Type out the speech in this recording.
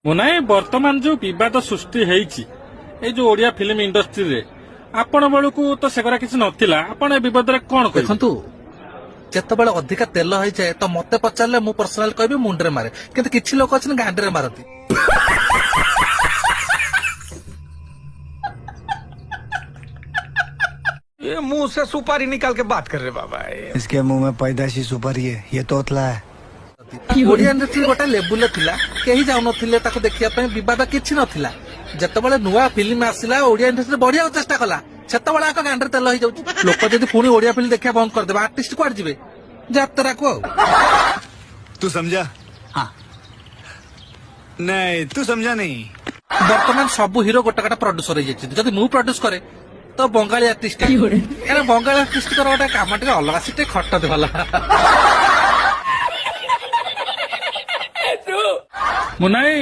मुनाई वर्तमान जो विवाद सृष्टि होईची ए जो ओडिया फिल्म इंडस्ट्री रे आपण बेलू तो सेगरा किसी नथिला आपण ए विवाद रे कोन कहै देखंतु जेतेबेले अधिका तेल होई जाए तो मते पचारले मु पर्सनल कहबी मुंडरे मारे किंतु किछि लोक अछन गांडरे मारती। ये मुंह से सुपारी निकाल के बात कर रहे बाबा। इसके मुंह में पैदाशी सुपारी है, ये तोतला है। ओडिया इंडस्ट्री गोटे लेवल थिला केही जाउ नथिले ताको देखिया पे विवाद किछि नथिला। जेतेबेले नुवा फिल्म आसिला ओडिया इंडस्ट्री बढ़िया चेष्टा कला सेतेबेले आक गांडरे तेल होई जाउची लोक जदी पुनी ओडिया फिल्म देखिया बंद कर देबा आर्टिस्ट कोड जिवे यात्रा को। तू समझा? हाँ। नहीं तू समझा नहीं। वर्तमान सब हीरो गोटे गोटे प्रोड्यूसर हो जाइए जब मु प्रोड्यूस करे तो बंगाली आर्टिस्ट बंगाली आर्टिस्ट गोटे कम टे अलग से खट भला मुनाई